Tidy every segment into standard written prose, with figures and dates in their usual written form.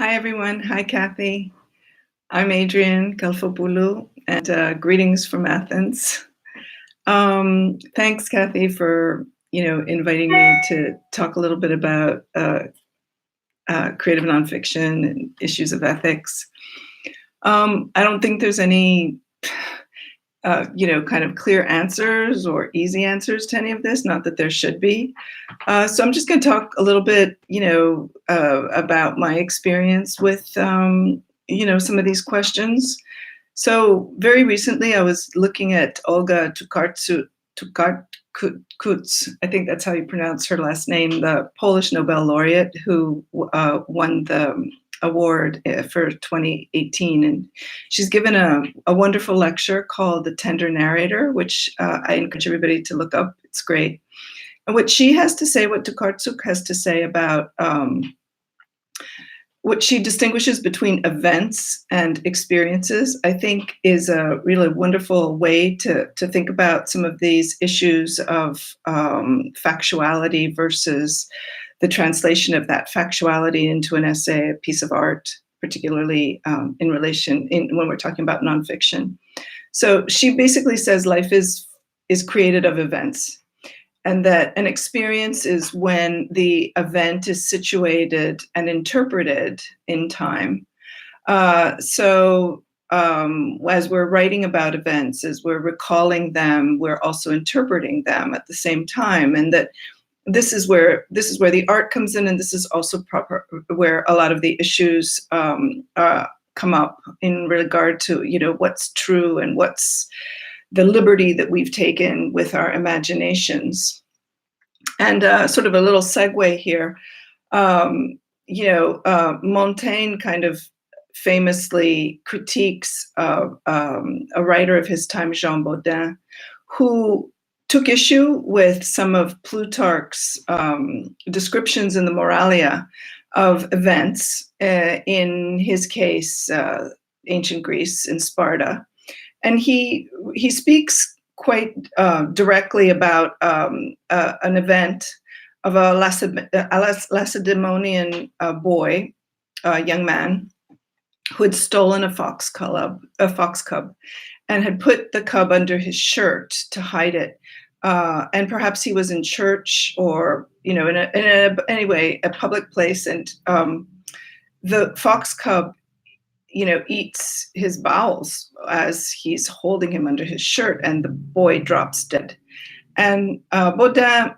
Hi, everyone. Hi, Kathy. I'm Adrienne Kalfopoulou, and greetings from Athens. Thanks, Kathy, for inviting me to talk a little bit about creative nonfiction and issues of ethics. I don't think there's any kind of clear answers or easy answers to any of this. Not that there should be. So I'm just going to talk a little bit, about my experience with, some of these questions. So very recently, I was looking at Olga Tokarczuk, I think that's how you pronounce her last name, the Polish Nobel laureate who won the award for 2018. And she's given a wonderful lecture called The Tender Narrator, which I encourage everybody to look up. It's great. And what she has to say, what Tokarczuk has to say about what she distinguishes between events and experiences, I think is a really wonderful way to think about some of these issues of factuality versus the translation of that factuality into an essay, a piece of art, particularly when we're talking about nonfiction. So she basically says life is created of events, and that an experience is when the event is situated and interpreted in time. As we're writing about events, as we're recalling them, we're also interpreting them at the same time, and that this is where the art comes in, and this is also where a lot of the issues come up in regard to what's true and what's the liberty that we've taken with our imaginations. And sort of a little segue here, Montaigne kind of famously critiques a writer of his time, Jean Bodin, who took issue with some of Plutarch's descriptions in the Moralia of events, in his case, ancient Greece in Sparta. And he speaks quite directly about an event of a Lacedaemonian boy, a young man, who had stolen a fox cub, and had put the cub under his shirt to hide it. And perhaps he was in church or anyway, a public place, and the fox cub eats his bowels as he's holding him under his shirt, and the boy drops dead. And Bodin,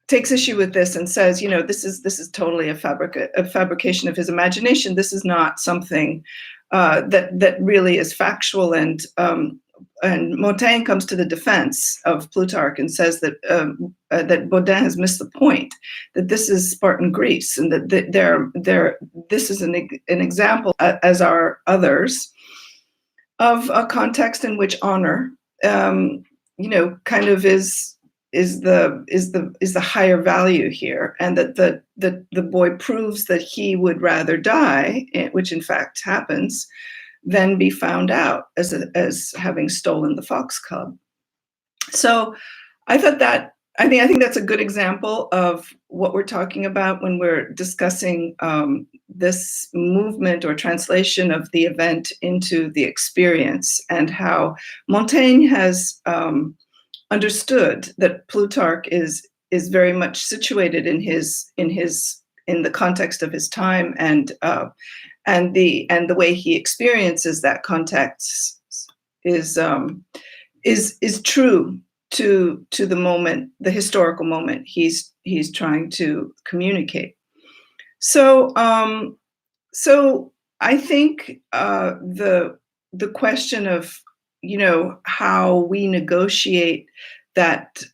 takes issue with this and says, this is totally a fabrication of his imagination. This is not something that really is factual. And Montaigne comes to the defense of Plutarch and says that Bodin has missed the point, that this is Spartan Greece, and that this is an example, as are others, of a context in which honor, kind of is the higher value here, and that the boy proves that he would rather die, which in fact happens, than be found out as having stolen the fox cub. So I think that's a good example of what we're talking about when we're discussing this movement or translation of the event into the experience, and how Montaigne has understood that Plutarch is very much situated in the context of his time, and the way he experiences that context is true to the moment, the historical moment he's trying to communicate. So I think the question of how we negotiate that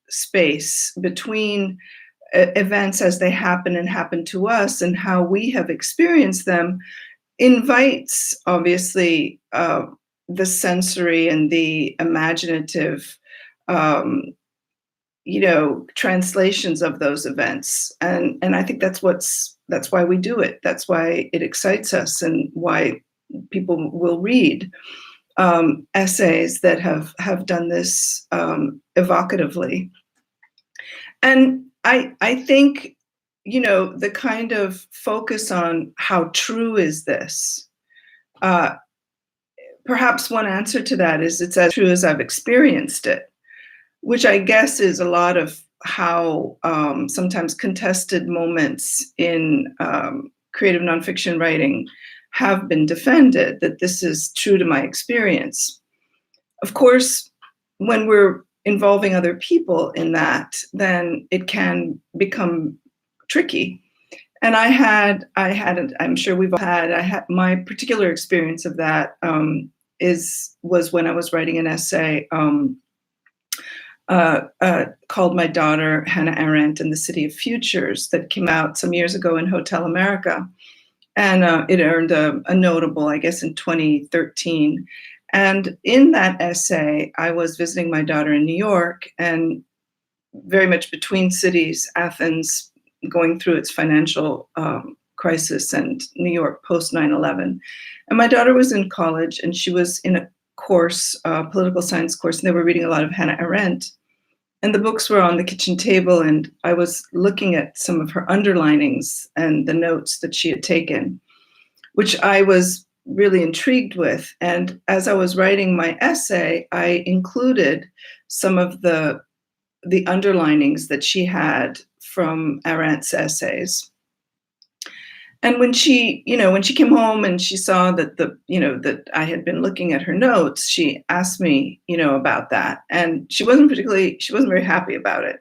space between events as they happen and happen to us, and how we have experienced them, invites obviously the sensory and the imaginative translations of those events, and I think that's why we do it. That's why it excites us, and why people will read essays that have done this evocatively. And I think the kind of focus on how true is this. Uh, Perhaps one answer to that is it's as true as I've experienced it, which I guess is a lot of how sometimes contested moments in creative nonfiction writing have been defended, that this is true to my experience. Of course, when we're involving other people in that, then it can become tricky. And I'm sure we've all had, my particular experience of that was when I was writing an essay called My Daughter, Hannah Arendt and the City of Futures, that came out some years ago in Hotel America. And it earned a notable, I guess, in 2013. And in that essay, I was visiting my daughter in New York, and very much between cities, Athens going through its financial crisis, and New York post 9/11. And my daughter was in college, and she was in a course, political science course, and they were reading a lot of Hannah Arendt. And the books were on the kitchen table, and I was looking at some of her underlinings and the notes that she had taken, which I was really intrigued with. And as I was writing my essay, I included some of the underlinings that she had from Arendt's essays. And when she came home and she saw that that I had been looking at her notes, she asked me, about that. And she wasn't very happy about it.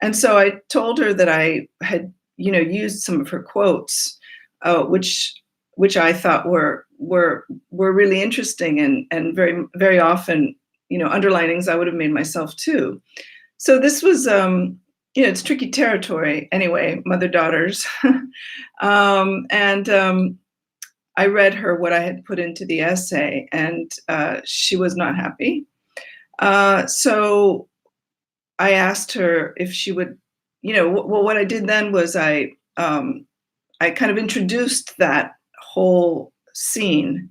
And so I told her that I had, used some of her quotes, which I thought were really interesting, and very, very often, underlinings I would have made myself too. So this was, it's tricky territory anyway, mother-daughters. I read her what I had put into the essay, and she was not happy. So I asked her if she would, what I did then was I kind of introduced that whole scene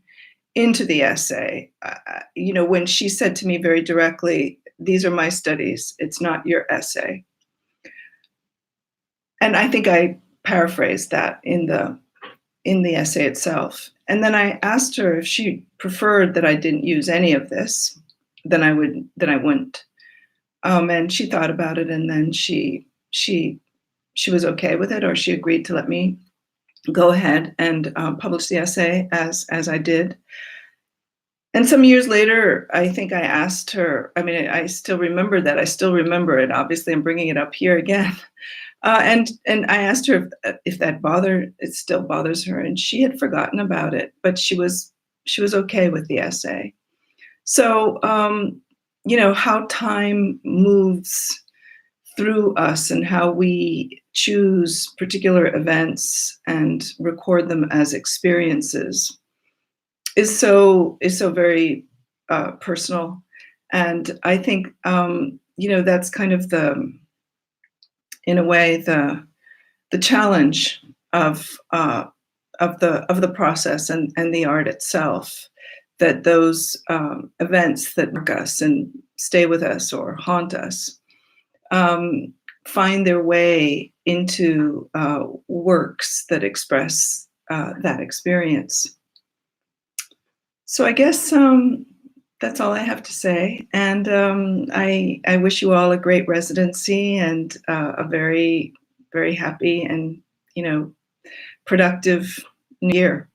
into the essay. When she said to me very directly, "These are my studies, it's not your essay." And I think I paraphrased that in the essay itself. And then I asked her if she preferred that I didn't use any of this, then I wouldn't. And she thought about it, and then she was okay with it, or she agreed to let me go ahead and publish the essay as I did. And some years later, I think I asked her, I still remember that. I still remember it. Obviously, I'm bringing it up here again. And I asked her if it still bothers her, and she had forgotten about it, but she was okay with the essay. So, how time moves through us and how we choose particular events and record them as experiences is so very personal. And I think, that's kind of in a way, the challenge of the process and the art itself, that those events that mark us and stay with us or haunt us find their way into works that express that experience. So I guess that's all I have to say. And I wish you all a great residency and a very, very happy and, productive new year.